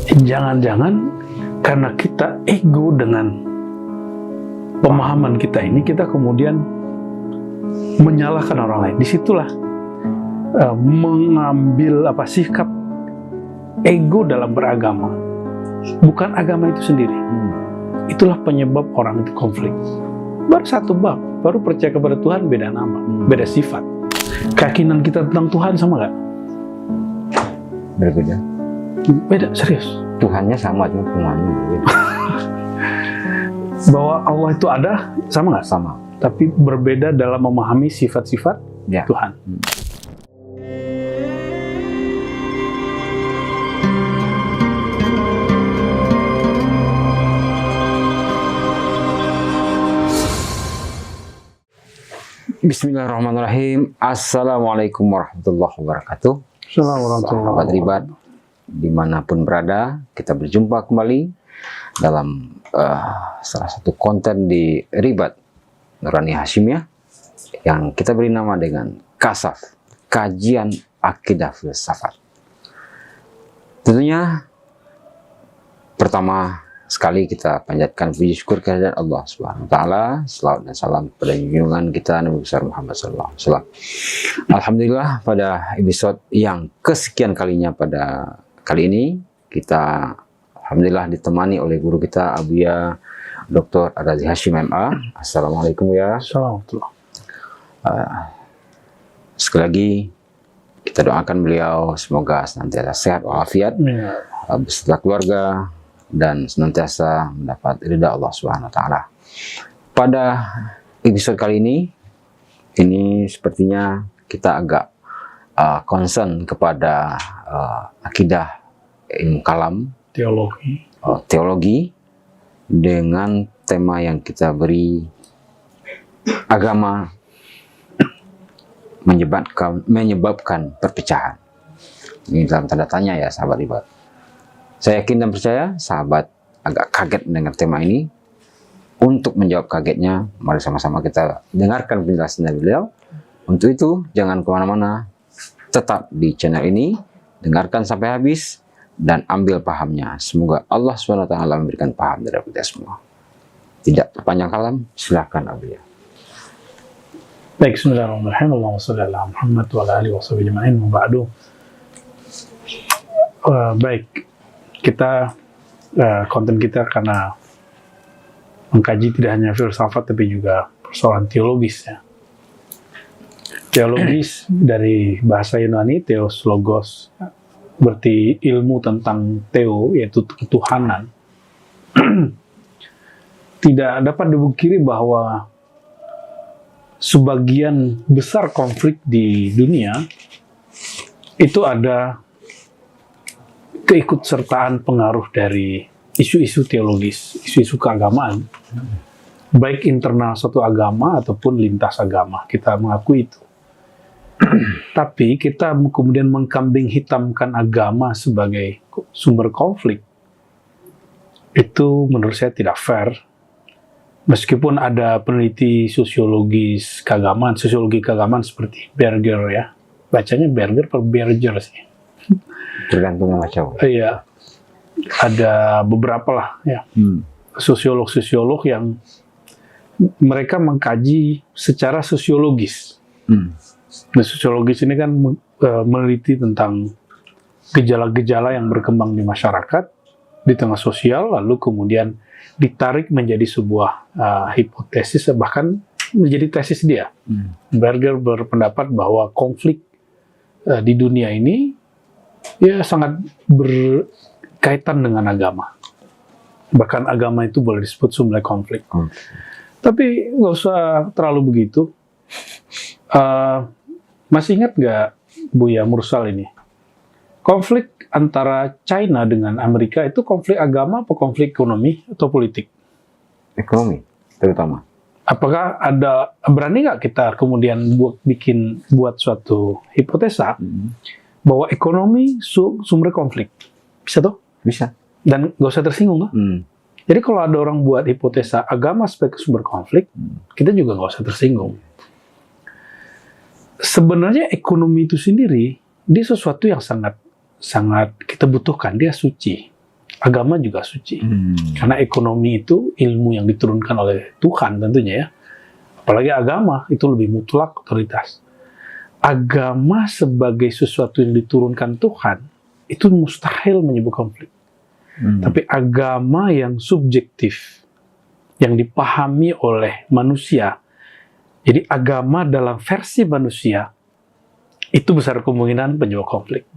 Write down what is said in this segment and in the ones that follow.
Jangan-jangan karena kita ego dengan pemahaman kita ini, kita kemudian menyalahkan orang lain. Disitulah mengambil sikap ego dalam beragama, bukan agama itu sendiri. Itulah penyebab orang itu konflik. Baru satu bab, baru percaya kepada Tuhan beda nama, beda sifat. Keyakinan kita tentang Tuhan sama nggak? Berbeda. Beda, serius. Tuhannya sama, cuma Tuhannya berbeda. Bahwa Allah itu ada, sama nggak? Sama. Tapi berbeda dalam memahami sifat-sifat Tuhan. Bismillahirrahmanirrahim. Assalamualaikum warahmatullahi wabarakatuh. Assalamualaikum Sahabat Ribat, dimanapun berada, kita berjumpa kembali dalam salah satu konten di Ribat Nurani Hashimiyah yang kita beri nama dengan Kasaf, Kajian Akidah Filsafat. Tentunya pertama sekali kita panjatkan puji syukur kehadirat Allah Subhanahu wa taala, selawat dan salam pada junjungan kita Nabi besar Muhammad sallallahu alaihi wasallam. Alhamdulillah, pada episode yang kesekian kalinya pada kali ini kita alhamdulillah ditemani oleh guru kita Abuya Dr. Ar-Razi Hashim MA. Assalamualaikum ya. Assalamualaikum. Sekali lagi kita doakan beliau semoga senantiasa sehat walafiat beserta keluarga dan senantiasa mendapat ridha Allah Subhanahu wa taala. Pada episode kali ini sepertinya kita agak concern kepada akidah ilmu kalam, teologi dengan tema yang kita beri agama menyebabkan perpecahan. Ini dalam tanda tanya ya sahabat Ribat. Saya yakin dan percaya sahabat agak kaget mendengar tema ini. Untuk menjawab kagetnya, mari sama-sama kita dengarkan penjelasan dari beliau. Untuk itu, jangan kemana-mana, tetap di channel ini, dengarkan sampai habis, dan ambil pahamnya. Semoga Allah SWT memberikan paham dari kita semua. Tidak terpanjang kalam, silakan Abuya. Baik, bismillahirrahmanirrahim. Allahumma shalli ala Muhammad wa ala alihi wa sahbihi ajma'in. Baik. Kita konten kita karena mengkaji tidak hanya filsafat tapi juga persoalan teologis ya. Teologis dari bahasa Yunani theos logos berarti ilmu tentang theo yaitu ketuhanan. Tidak dapat dipungkiri bahwa sebagian besar konflik di dunia itu ada keikutsertaan pengaruh dari isu-isu teologis, isu-isu keagamaan, baik internal suatu agama ataupun lintas agama. Kita mengakui itu. Tapi kita kemudian mengkambing hitamkan agama sebagai sumber konflik. Itu menurut saya tidak fair. Meskipun ada peneliti sosiologi keagamaan seperti Berger ya. Bacanya Berger atau Berger sih? Tergantung yang macam. Iya, ada beberapa lah ya sosiolog yang mereka mengkaji secara sosiologis. Nah, sosiologis ini kan meneliti tentang gejala-gejala yang berkembang di masyarakat, di tengah sosial, lalu kemudian ditarik menjadi sebuah hipotesis, bahkan menjadi tesis dia. Berger berpendapat bahwa konflik di dunia ini ya sangat berkaitan dengan agama. Bahkan agama itu boleh disebut sumber konflik. Tapi nggak usah terlalu begitu. Masih ingat nggak Buya Mursal ini? Konflik antara China dengan Amerika itu konflik agama atau konflik ekonomi atau politik? Ekonomi, terutama. Apakah berani nggak kita kemudian buat suatu hipotesa bahwa ekonomi sumber konflik? Bisa toh? Bisa. Dan nggak usah tersinggung toh? Jadi kalau ada orang buat hipotesa agama sebagai sumber konflik, kita juga nggak usah tersinggung. Sebenarnya ekonomi itu sendiri, dia sesuatu yang sangat kita butuhkan, dia suci. agama juga suci. Karena ekonomi itu ilmu yang diturunkan oleh Tuhan tentunya ya. Apalagi agama itu lebih mutlak otoritas. Agama sebagai sesuatu yang diturunkan Tuhan itu mustahil menyebabkan konflik. Tapi agama yang subjektif, yang dipahami oleh manusia, jadi agama dalam versi manusia, itu besar kemungkinan penyebab konflik.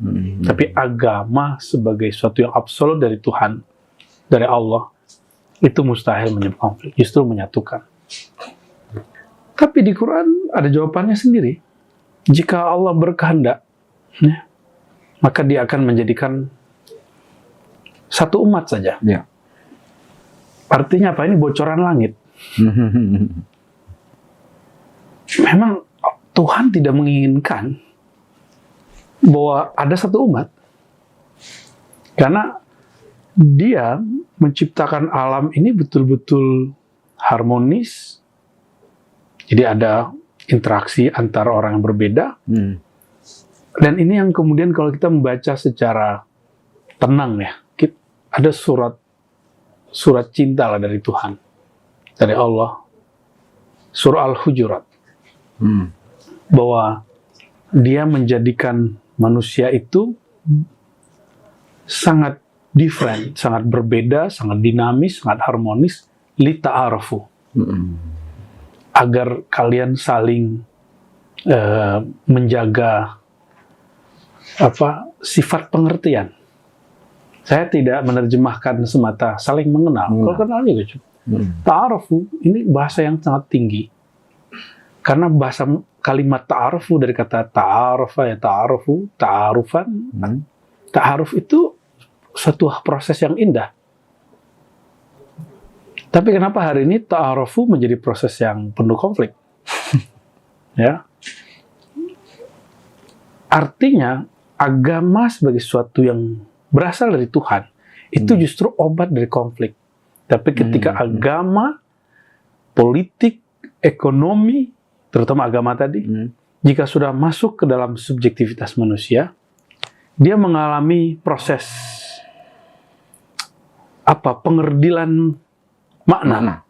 Tapi agama sebagai sesuatu yang absolut dari Tuhan, dari Allah, itu mustahil menyebabkan konflik, justru menyatukan. Tapi di Quran ada jawabannya sendiri. Jika Allah berkehendak, ya, maka Dia akan menjadikan satu umat saja. Ya. Artinya apa? Ini bocoran langit. Memang Tuhan tidak menginginkan bahwa ada satu umat. Karena Dia menciptakan alam ini betul-betul harmonis. Jadi ada interaksi antara orang yang berbeda. Dan ini yang kemudian kalau kita membaca secara tenang ya, ada surat cinta lah dari Tuhan, dari Allah, surah Al-Hujurat, bahwa Dia menjadikan manusia itu sangat different, sangat berbeda, sangat dinamis, sangat harmonis, lita'arafu, agar kalian saling menjaga sifat pengertian. Saya tidak menerjemahkan semata saling mengenal. Kalau kenal juga cukup. Ta'arufu ini bahasa yang sangat tinggi. Karena bahasa kalimat ta'arufu dari kata ta'arufa ya ta'arufu, ta'arufan. Ta'aruf itu suatu proses yang indah. Tapi kenapa hari ini ta'arufu menjadi proses yang penuh konflik? Ya. Artinya agama sebagai sesuatu yang berasal dari Tuhan, itu justru obat dari konflik. Tapi ketika agama, politik, ekonomi, terutama agama tadi, jika sudah masuk ke dalam subjektivitas manusia, dia mengalami proses pengerdilan makna.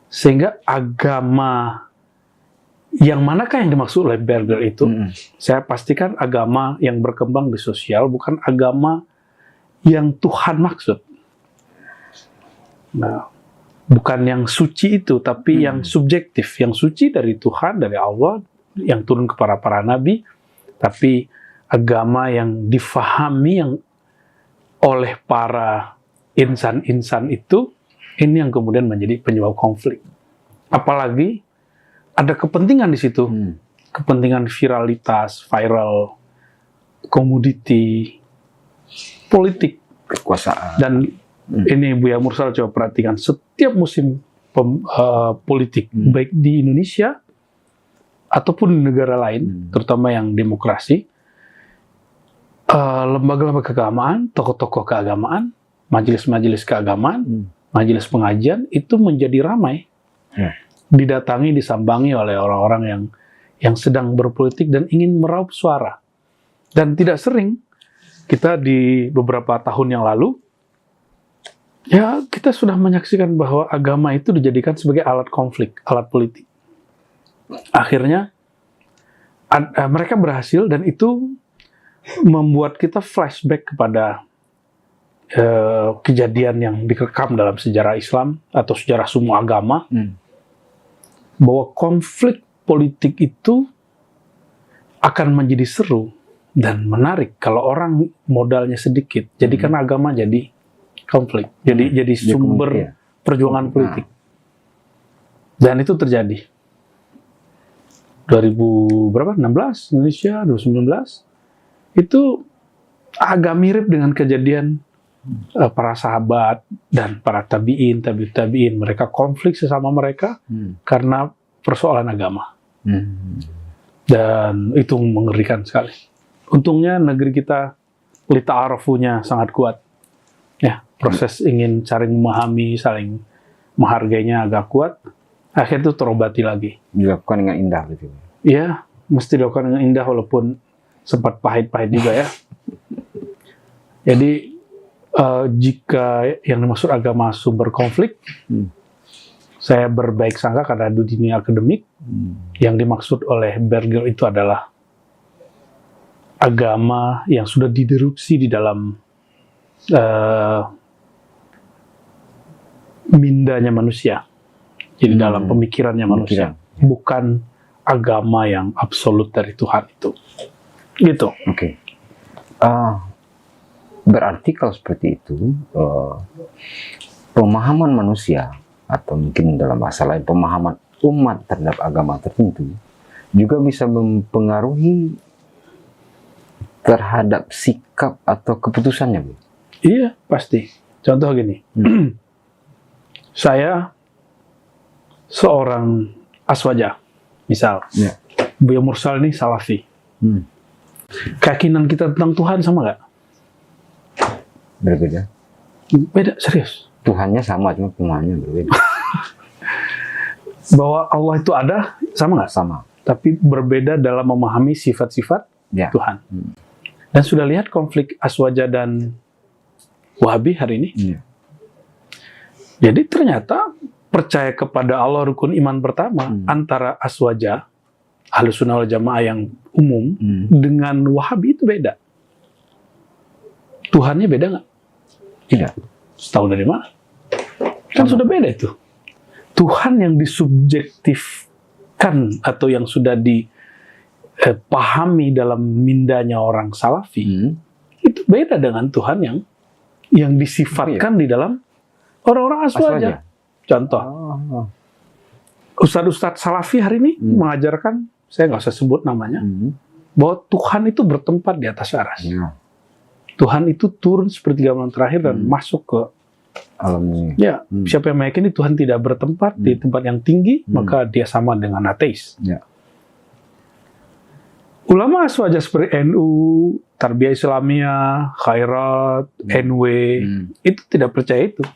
Sehingga agama yang manakah yang dimaksud oleh Berger itu? Saya pastikan agama yang berkembang di sosial, bukan agama yang Tuhan maksud. Nah, bukan yang suci itu, tapi yang subjektif. Yang suci dari Tuhan, dari Allah, yang turun kepada para nabi, tapi agama yang difahami oleh para insan-insan itu, ini yang kemudian menjadi penyebab konflik. Apalagi ada kepentingan di situ, kepentingan viralitas, viral, komoditi, politik, kekuasaan. Dan ini Buya Mursal coba perhatikan, setiap musim politik, baik di Indonesia ataupun di negara lain, terutama yang demokrasi, lembaga-lembaga keagamaan, tokoh-tokoh keagamaan, majelis-majelis keagamaan, majelis pengajian itu menjadi ramai. Didatangi, disambangi oleh orang-orang yang sedang berpolitik dan ingin meraup suara. Dan tidak sering, kita di beberapa tahun yang lalu, ya kita sudah menyaksikan bahwa agama itu dijadikan sebagai alat konflik, alat politik. Akhirnya, mereka berhasil dan itu membuat kita flashback kepada kejadian yang direkam dalam sejarah Islam atau sejarah semua agama, bahwa konflik politik itu akan menjadi seru dan menarik kalau orang modalnya sedikit. Jadikan agama jadi konflik, jadi sumber perjuangan politik. Dan itu terjadi. 2016 Indonesia, 2019 itu agak mirip dengan kejadian para sahabat dan para tabi'in, mereka konflik sesama mereka karena persoalan agama. Dan itu mengerikan sekali. Untungnya negeri kita lita'arafunya sangat kuat. Ya, proses ingin saling memahami, saling menghargainya agak kuat. Akhirnya itu terobati lagi. Dilakukan dengan indah gitu. Iya, mesti dilakukan dengan indah walaupun sempat pahit-pahit juga ya. Jadi Jika yang dimaksud agama sumber konflik, saya berbaik sangka karena di dunia akademik, yang dimaksud oleh Berger itu adalah agama yang sudah didirupsi di dalam mindanya manusia, jadi dalam pemikirannya manusia, bukan agama yang absolut dari Tuhan itu. Gitu. Oke. Berarti kalau seperti itu, pemahaman manusia, atau mungkin dalam bahasa lain pemahaman umat terhadap agama tertentu, juga bisa mempengaruhi terhadap sikap atau keputusannya, Bu? Iya, pasti. Contoh gini, saya seorang aswaja, misal, Buya Mursal ini Salafi. Keyakinan kita tentang Tuhan sama nggak? Berbeda. Beda, serius. Tuhannya sama, cuma pemahamannya berbeda. Bahwa Allah itu ada, sama nggak? Sama. Tapi berbeda dalam memahami sifat-sifat Tuhan. Dan sudah lihat konflik Aswaja dan Wahabi hari ini? Jadi ternyata percaya kepada Allah rukun iman pertama antara Aswaja, Ahlussunnah wal Jamaah yang umum, dengan Wahabi itu beda. Tuhannya beda nggak? Tidak. Tahu dari mana? Kan sudah beda itu. Tuhan yang disubjektifkan atau yang sudah dipahami dalam mindanya orang Salafi, itu beda dengan Tuhan yang disifatkan di dalam orang-orang Aswaja. Contoh, Ustadz-ustadz Salafi hari ini mengajarkan, saya nggak usah sebut namanya, bahwa Tuhan itu bertempat di atas aras. Tuhan itu turun sepertiga malam terakhir dan masuk ke alamnya. Ya, siapa yang meyakini Tuhan tidak bertempat di tempat yang tinggi, maka dia sama dengan ateis. Ulama Aswaja seperti NU, Tarbiyah Islamiyah, Khairat, NW, itu tidak percaya itu.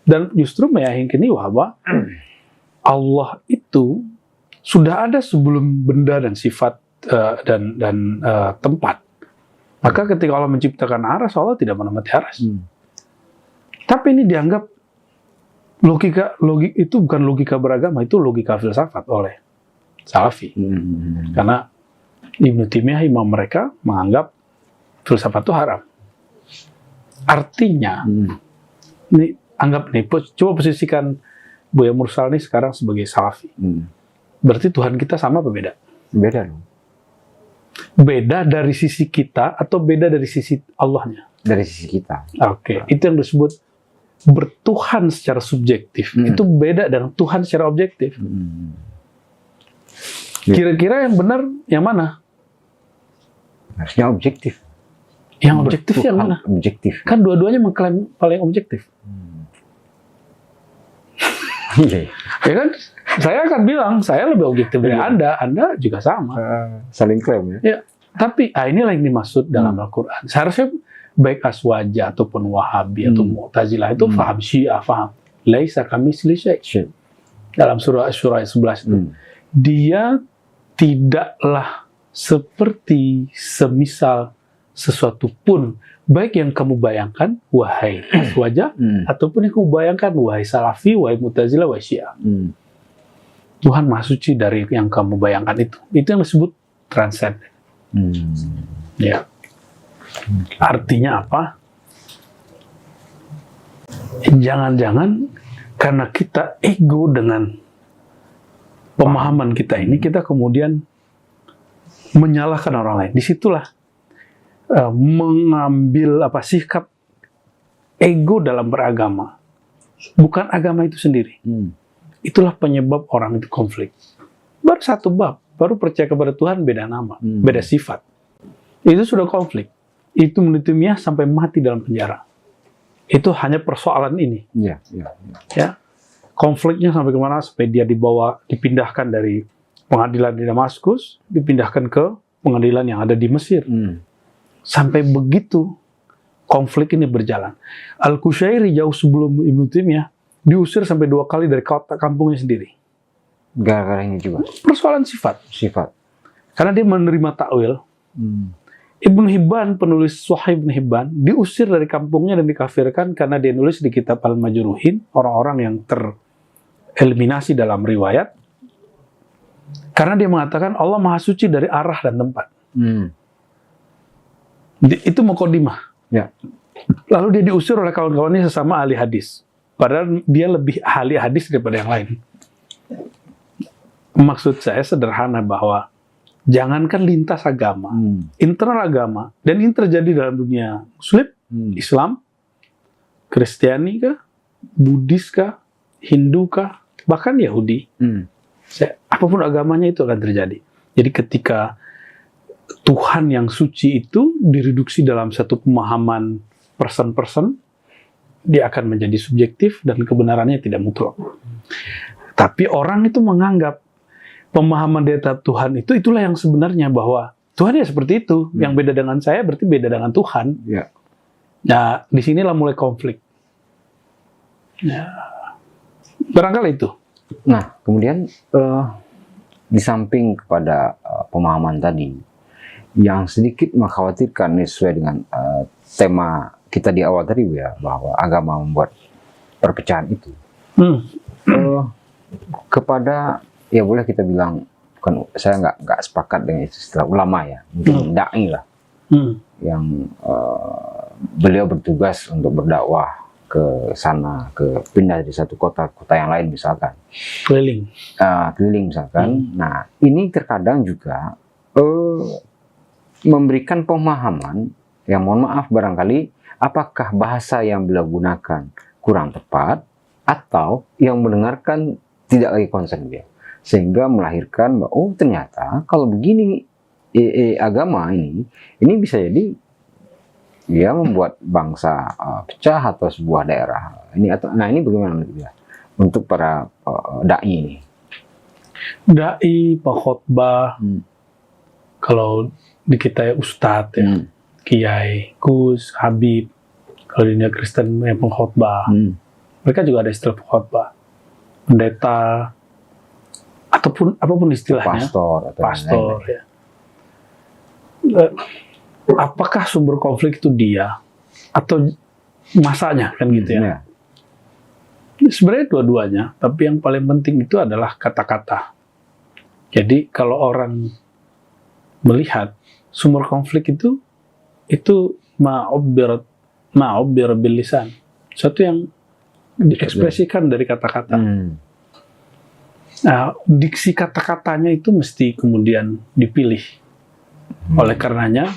Dan justru meyakini bahwa Allah itu sudah ada sebelum benda dan sifat dan tempat. Maka ketika Allah menciptakan aras, Allah tidak menempati aras. Tapi ini dianggap logika itu bukan logika beragama, itu logika filsafat oleh Salafi. Karena Ibnu Taimiyah, imam mereka, menganggap filsafat itu haram. Artinya, ini anggap nih, coba posisikan Buya Mursal ini sekarang sebagai Salafi. Berarti Tuhan kita sama apa beda? Beda dong. Beda dari sisi kita atau beda dari sisi Allahnya? Dari sisi kita. Oke, itu yang disebut bertuhan secara subjektif. Itu beda dengan Tuhan secara objektif. Kira-kira yang benar yang mana? Harusnya objektif. Yang objektif yang mana? Objektif. Kan dua-duanya mengklaim paling objektif. Ya kan? Saya akan bilang, saya lebih objektif dari Anda juga sama. Saling klaim ya? Ya, tapi inilah yang dimaksud dalam Al-Quran. Seharusnya baik Aswaja ataupun Wahabi atau Mu'tazilah itu faham Syiah, faham laisa kamitslihi syai'. Dalam surah Asy-Syura 11 itu. Dia tidaklah seperti semisal sesuatu pun, baik yang kamu bayangkan, wahai Aswaja, ataupun yang kamu bayangkan, wahai Salafi, wahai Mu'tazilah, wahai Syiah. Tuhan Maha Suci dari yang kamu bayangkan itu. Itu yang disebut transcendent. Ya. Artinya apa? Jangan-jangan karena kita ego dengan pemahaman kita ini, kita kemudian menyalahkan orang lain. Disitulah mengambil sikap ego dalam beragama. Bukan agama itu sendiri. Itulah penyebab orang itu konflik. Baru satu bab, baru percaya kepada Tuhan beda nama, beda sifat. Itu sudah konflik. Itu Ibnu Taimiyah sampai mati dalam penjara. Itu hanya persoalan ini. Ya. Konfliknya sampai kemana? Sampai dia dipindahkan dari pengadilan di Damaskus, dipindahkan ke pengadilan yang ada di Mesir. Sampai begitu konflik ini berjalan. Al-Qushairi jauh sebelum Ibnu Taimiyah diusir sampai 2 kali dari kota kampungnya sendiri. Gara-gara ini juga? Persoalan sifat. Karena dia menerima takwil. Ibnu Hibban, penulis Sahih Ibnu Hibban, diusir dari kampungnya dan dikafirkan karena dia nulis di kitab Al-Majruhin, orang-orang yang tereliminasi dalam riwayat, karena dia mengatakan Allah Maha Suci dari arah dan tempat. Itu muqaddimah. Ya. Lalu dia diusir oleh kawan-kawannya sesama ahli hadis. Padahal dia lebih ahli hadis daripada yang lain. Maksud saya sederhana bahwa jangankan lintas agama, internal agama, dan ini terjadi dalam dunia Muslim, Islam, Kristiani kah, Buddhis kah, Hindu kah, bahkan Yahudi. Apapun agamanya itu akan terjadi. Jadi ketika Tuhan yang suci itu direduksi dalam satu pemahaman person-person, dia akan menjadi subjektif dan kebenarannya tidak mutlak. Tapi orang itu menganggap pemahaman dari Tuhan itulah yang sebenarnya, bahwa Tuhan ya seperti itu. Yang beda dengan saya berarti beda dengan Tuhan. Ya. Nah, disinilah mulai konflik. Ya. Barangkali itu. Nah, kemudian di samping kepada pemahaman tadi, yang sedikit mengkhawatirkan sesuai dengan tema kita di awal tadi ya, bahwa agama membuat perpecahan itu. Kepada, ya boleh kita bilang, bukan, saya nggak sepakat dengan istilah ulama ya, mungkin dai lah, yang beliau bertugas untuk berdakwah ke sana, pindah dari satu kota yang lain misalkan, keliling misalkan. Nah, ini terkadang juga memberikan pemahaman yang, mohon maaf barangkali, apakah bahasa yang beliau gunakan kurang tepat atau yang mendengarkan tidak lagi konsen dia, sehingga melahirkan bahwa oh ternyata kalau begini agama ini bisa jadi dia membuat bangsa pecah atau sebuah daerah ini, atau nah ini bagaimana menurut dia untuk para dai ini? Dai, pengkhotbah, kalau di kita ya ustadz ya, kiai, gus, habib. Kalau di dunia Kristen yang pengkhotbah, mereka juga ada istilah pengkhotbah, pendeta, ataupun apapun istilahnya, pastor ya. Apakah sumber konflik itu dia atau masanya, kan gitu ya? Sebenarnya dua-duanya, tapi yang paling penting itu adalah kata-kata. Jadi kalau orang melihat sumber konflik itu ma'ubbir bil lisan, sesuatu yang diekspresikan dari kata-kata. Nah, diksi kata-katanya itu mesti kemudian dipilih. Oleh karenanya,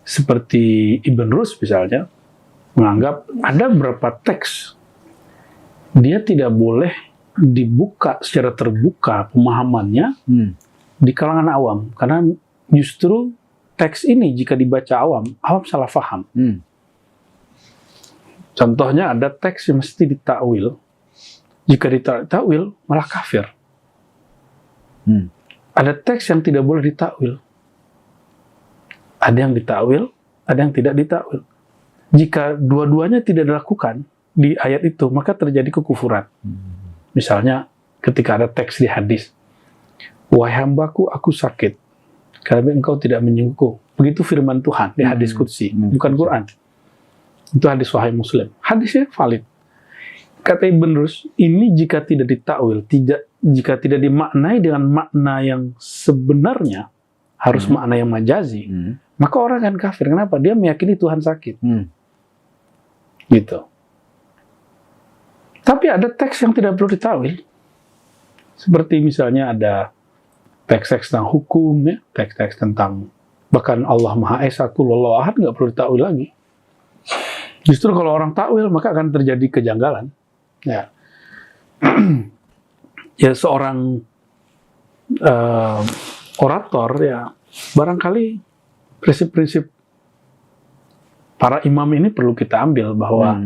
seperti Ibn Rus misalnya, menganggap ada beberapa teks dia tidak boleh dibuka secara terbuka pemahamannya di kalangan awam, karena justru teks ini jika dibaca awam salah paham. Contohnya ada teks yang mesti ditakwil, jika ditakwil malah kafir. Ada teks yang tidak boleh ditakwil, ada yang ditakwil, ada yang tidak ditakwil. Jika dua-duanya tidak dilakukan di ayat itu, maka terjadi kekufuran. Misalnya ketika ada teks di hadis, wahai hambaku, aku sakit karena engkau tidak menyembuhku. Begitu firman Tuhan di hadis qudsi, bukan Quran. Itu hadis Sahih Muslim. Hadisnya valid. Kata Ibn Rus, ini jika tidak ditakwil, jika tidak dimaknai dengan makna yang sebenarnya, harus makna yang majazi, maka orang akan kafir. Kenapa? Dia meyakini Tuhan sakit. Gitu. Tapi ada teks yang tidak perlu ditakwil. Seperti misalnya ada teks-teks tentang hukum, ya, teks-teks tentang bahkan Allah Maha Esa, Qul Huwallahu Ahad, nggak perlu ditakwil lagi. Justru kalau orang takwil maka akan terjadi kejanggalan. Ya, ya seorang orator ya barangkali prinsip-prinsip para imam ini perlu kita ambil, bahwa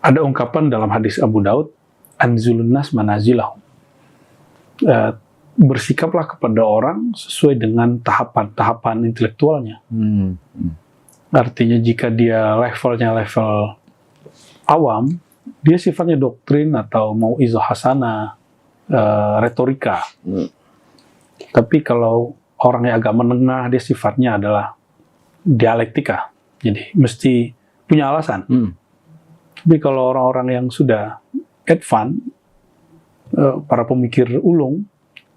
ada ungkapan dalam hadis Abu Daud, anzulun nas manazilahum, bersikaplah kepada orang sesuai dengan tahapan intelektualnya. Artinya jika dia levelnya level awam, dia sifatnya doktrin atau mau izoh hasanah, retorika. Tapi kalau orang yang agak menengah, dia sifatnya adalah dialektika. Jadi mesti punya alasan. Tapi kalau orang-orang yang sudah advance, para pemikir ulung,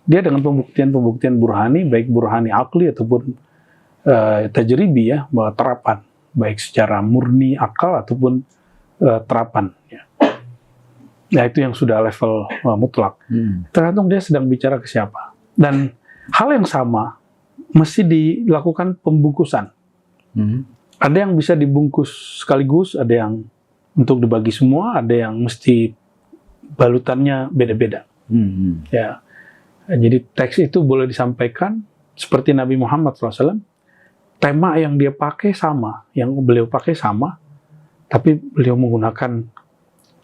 dia dengan pembuktian burhani, baik burhani akli ataupun tajribi ya, bahwa terapan, baik secara murni akal ataupun terapan. Ya. Nah itu yang sudah level mutlak. Tergantung dia sedang bicara ke siapa. Dan hal yang sama mesti dilakukan pembungkusan. Ada yang bisa dibungkus sekaligus, ada yang untuk dibagi semua, ada yang mesti balutannya beda-beda. Ya, jadi teks itu boleh disampaikan seperti Nabi Muhammad SAW. Tema yang dia pakai sama, yang beliau pakai sama, tapi beliau menggunakan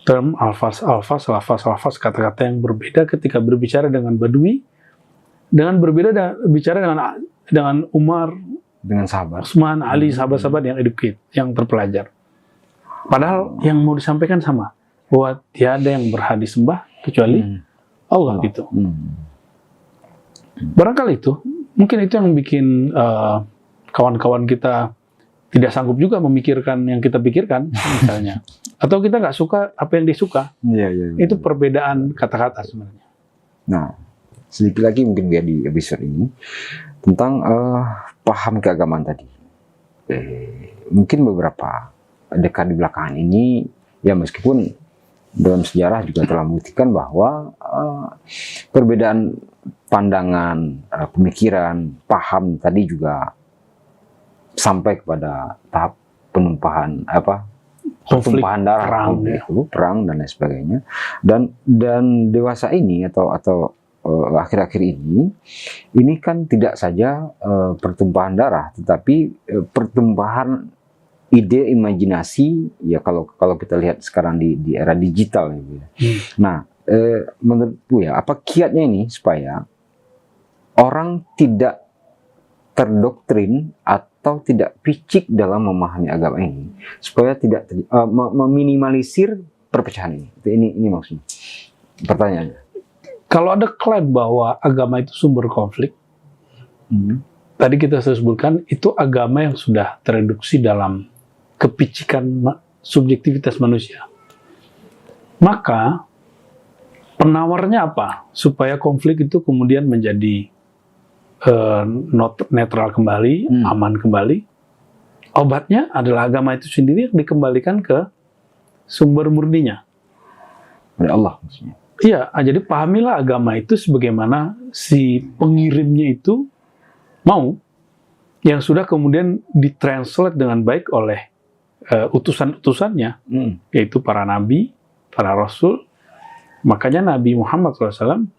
term alfaz, lafaz, kata-kata yang berbeda ketika berbicara dengan Badui, dengan berbeda bicara dengan Umar, dengan sahabat, Utsman, Ali, sahabat-sahabat yang educate, yang terpelajar. Padahal yang mau disampaikan sama, bahwa tiada yang berhak disembah kecuali Allah gitu. Barangkali itu, mungkin itu yang bikin kawan-kawan kita tidak sanggup juga memikirkan yang kita pikirkan, misalnya. Atau kita nggak suka apa yang disuka. Itu perbedaan kata-kata sebenarnya. Nah, sedikit lagi mungkin biar di episode ini tentang paham keagamaan tadi. Mungkin beberapa dekade belakangan ini, ya meskipun dalam sejarah juga telah membuktikan bahwa perbedaan pandangan, pemikiran, paham tadi juga sampai kepada tahap pertumpahan darah, perang dan lain sebagainya. Dan dewasa ini atau akhir-akhir ini kan tidak saja pertumpahan darah, tetapi pertumpahan ide, imajinasi, ya kalau kita lihat sekarang di era digital gitu ya. Nah, menurutku ya, apa kiatnya ini supaya orang tidak terdoktrin atau tidak picik dalam memahami agama ini, supaya tidak meminimalisir perpecahan ini. Ini maksudnya. Pertanyaannya. Kalau ada klaim bahwa agama itu sumber konflik, tadi kita sebutkan itu agama yang sudah tereduksi dalam kepicikan subjektivitas manusia. Maka penawarnya apa? Supaya konflik itu kemudian menjadi netral kembali, aman kembali. Obatnya adalah agama itu sendiri yang dikembalikan ke sumber murninya. Oleh Allah maksudnya. Iya, jadi pahamilah agama itu sebagaimana si pengirimnya itu mau, yang sudah kemudian ditranslate dengan baik oleh utusan-utusannya, yaitu para nabi, para rasul. Makanya Nabi Muhammad SAW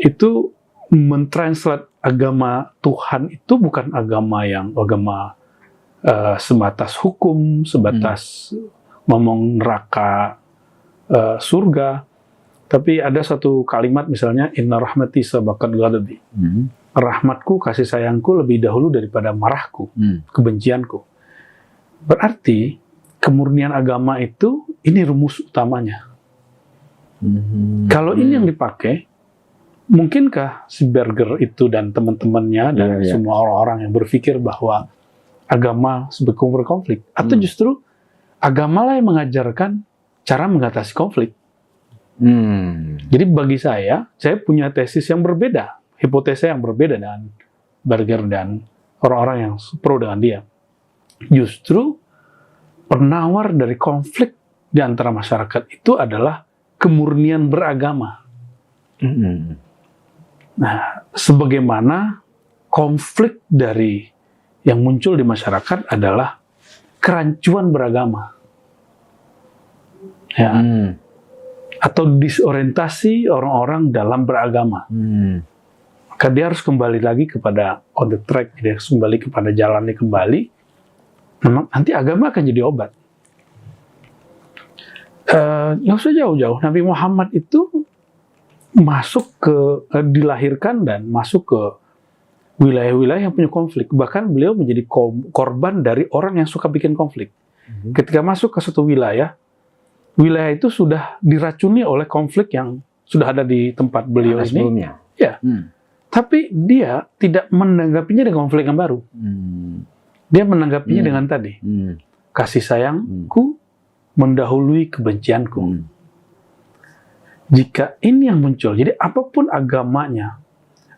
itu mentranslate agama Tuhan itu bukan agama sebatas hukum, sebatas ngomong neraka, surga. Tapi ada satu kalimat misalnya, Inna rahmati sabaqat ghadabi. Rahmatku, kasih sayangku lebih dahulu daripada marahku, kebencianku. Berarti kemurnian agama itu, ini rumus utamanya. Kalau ini yang dipakai, mungkinkah si Berger itu dan teman-temannya dan semua orang-orang yang berpikir bahwa agama sebagai konflik, atau justru agamalah yang mengajarkan cara mengatasi konflik? Jadi bagi saya punya tesis yang berbeda, hipotesa yang berbeda dengan Berger dan orang-orang yang pro dengan dia. Justru penawar dari konflik di antara masyarakat itu adalah kemurnian beragama. Nah, sebagaimana konflik dari yang muncul di masyarakat adalah kerancuan beragama. Ya. Atau disorientasi orang-orang dalam beragama. Maka dia harus kembali lagi kepada on the track, dia harus kembali kepada jalannya kembali. Memang nanti agama akan jadi obat. Nggak usah jauh-jauh. Nabi Muhammad itu dilahirkan dan masuk ke wilayah-wilayah yang punya konflik. Bahkan beliau menjadi korban dari orang yang suka bikin konflik. Ketika masuk ke satu wilayah itu sudah diracuni oleh konflik yang sudah ada di tempat beliau ini. Sebelumnya. Ya. Tapi dia tidak menanggapinya dengan konflik yang baru. Dia menanggapinya dengan tadi. Kasih sayangku mendahului kebencianku. Jika ini yang muncul, jadi apapun agamanya,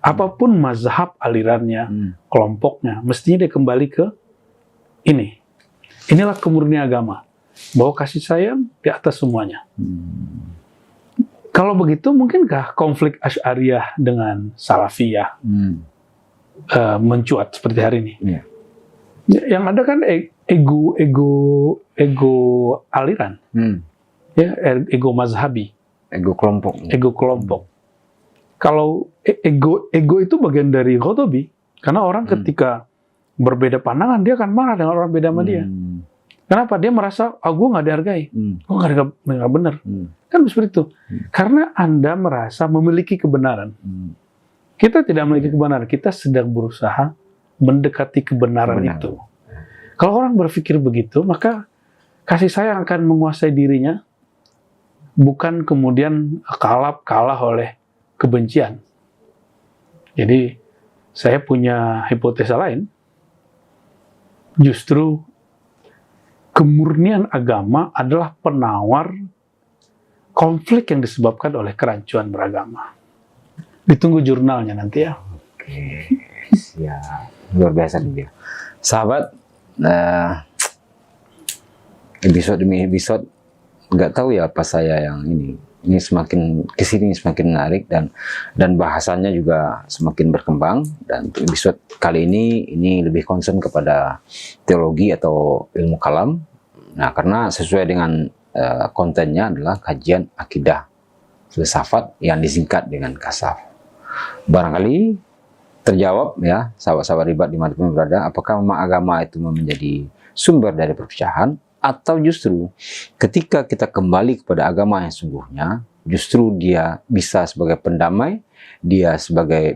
apapun mazhab alirannya, kelompoknya, mestinya dia kembali ke ini. Inilah kemurnian agama. Bahwa kasih sayang di atas semuanya. Kalau begitu, mungkinkah konflik Asy'ariyah dengan Salafiyah mencuat seperti hari ini? Yang ada kan ego aliran, ya, ego mazhabi, ego kelompok. Kalau ego itu bagian dari Ghadabi, karena orang ketika berbeda pandangan dia akan marah dengan orang beda sama dia. Kenapa? Dia merasa, gue nggak dihargai, gue nggak benar. Kan seperti itu. Karena Anda merasa memiliki kebenaran. Kita tidak memiliki kebenaran, kita sedang berusaha mendekati kebenaran itu. Kalau orang berpikir begitu, maka kasih sayang akan menguasai dirinya, bukan kemudian kalah oleh kebencian. Jadi, saya punya hipotesa lain. Justru kemurnian agama adalah penawar konflik yang disebabkan oleh kerancuan beragama. Ditunggu jurnalnya nanti ya. Oke, siap. Luar biasa dia. Sahabat, episode demi episode, nggak tahu ya apa saya yang ini semakin kesini semakin menarik dan bahasannya juga semakin berkembang. Dan untuk episode kali ini lebih concern kepada teologi atau ilmu kalam. Nah, karena sesuai dengan kontennya adalah kajian akidah filsafat yang disingkat dengan kasaf. Barangkali terjawab ya, sahabat-sahabat ribat dimanapun berada, apakah memang agama itu menjadi sumber dari perpecahan, atau justru ketika kita kembali kepada agama yang sungguhnya, justru dia bisa sebagai pendamai, dia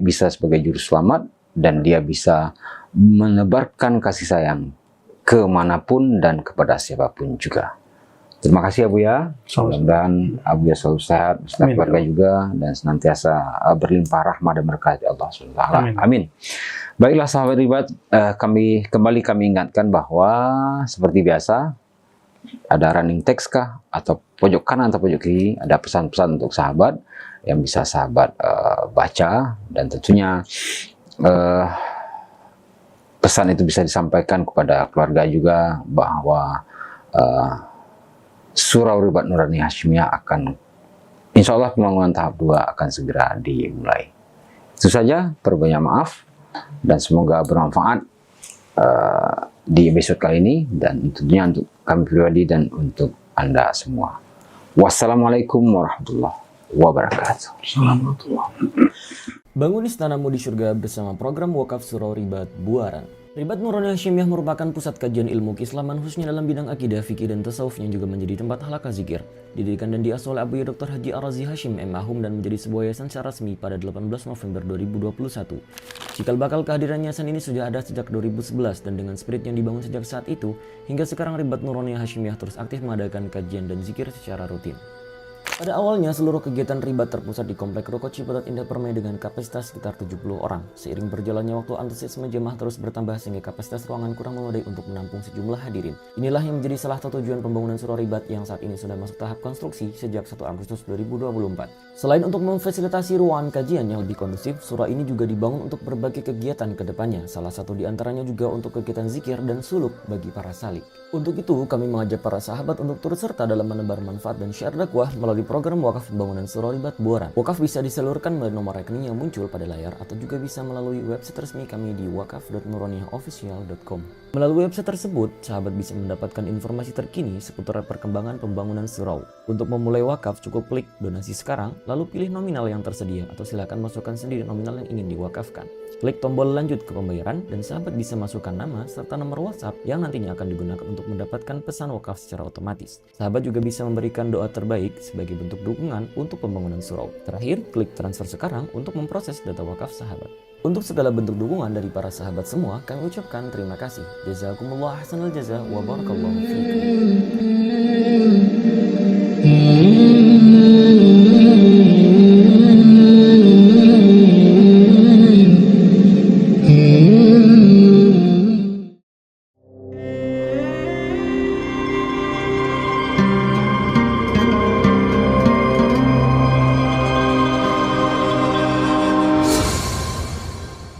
bisa sebagai juru selamat, dan dia bisa menebarkan kasih sayang kemanapun dan kepada siapapun juga. Terima kasih Abu ya. Mudah-mudahan Abu ya selalu sehat, beserta keluarga juga, dan senantiasa berlimpah rahmah dan berkah Allah SWT. Amin. Baiklah sahabat ribat, kami ingatkan bahwa seperti biasa ada running text kah, atau pojok kanan atau pojok kiri, ada pesan-pesan untuk sahabat yang bisa sahabat baca, dan tentunya pesan itu bisa disampaikan kepada keluarga juga bahwa Surau Ribat Nurani Hasyimiyah akan, insya Allah pembangunan tahap 2 akan segera dimulai. Itu saja, perbanyak maaf, dan semoga bermanfaat di episode kali ini, dan tentunya untuk kami pribadi dan untuk Anda semua. Wassalamualaikum warahmatullahi wabarakatuh. Bangun istanamu di surga bersama program Wakaf Surau Ribat Buaran. Ribat Nurani Hasyimiyah merupakan pusat kajian ilmu keislaman khususnya dalam bidang akidah, fikih, dan tasawuf yang juga menjadi tempat halaqah zikir. Didirikan dan diasuh oleh Abu Dr. Haji Ar-Razi Hashim M.Ahum dan menjadi sebuah yayasan secara resmi pada 18 November 2021. Cikal bakal kehadiran yayasan ini sudah ada sejak 2011 dan dengan spirit yang dibangun sejak saat itu, hingga sekarang Ribat Nurani Hasyimiyah terus aktif mengadakan kajian dan zikir secara rutin. Pada awalnya, seluruh kegiatan ribat terpusat di Komplek Ruko Ciputat Indah Permai dengan kapasitas sekitar 70 orang. Seiring berjalannya waktu, antusiasme jemaah terus bertambah sehingga kapasitas ruangan kurang memadai untuk menampung sejumlah hadirin. Inilah yang menjadi salah satu tujuan pembangunan surau ribat yang saat ini sudah masuk tahap konstruksi sejak 1 Agustus 2024. Selain untuk memfasilitasi ruangan kajian yang lebih kondusif, surau ini juga dibangun untuk berbagai kegiatan ke depannya. Salah satu di antaranya juga untuk kegiatan zikir dan suluk bagi para salik. Untuk itu, kami mengajak para sahabat untuk turut serta dalam menebar manfaat dan syiar dakwah melalui program wakaf pembangunan surau ribat Buaran. Wakaf bisa disalurkan melalui nomor rekening yang muncul pada layar atau juga bisa melalui website resmi kami di wakaf.nuroniyahofficial.com. Melalui website tersebut, sahabat bisa mendapatkan informasi terkini seputar perkembangan pembangunan surau. Untuk memulai wakaf, cukup klik donasi sekarang, lalu pilih nominal yang tersedia atau silakan masukkan sendiri nominal yang ingin diwakafkan. Klik tombol lanjut ke pembayaran dan sahabat bisa masukkan nama serta nomor WhatsApp yang nantinya akan digunakan untuk mendapatkan pesan wakaf secara otomatis. Sahabat juga bisa memberikan doa terbaik sebagai bentuk dukungan untuk pembangunan surau. Terakhir, klik transfer sekarang untuk memproses data wakaf sahabat. Untuk segala bentuk dukungan dari para sahabat semua, kami ucapkan terima kasih. Jazakumullah ahsanal jazaa wa barakallahu fiikum.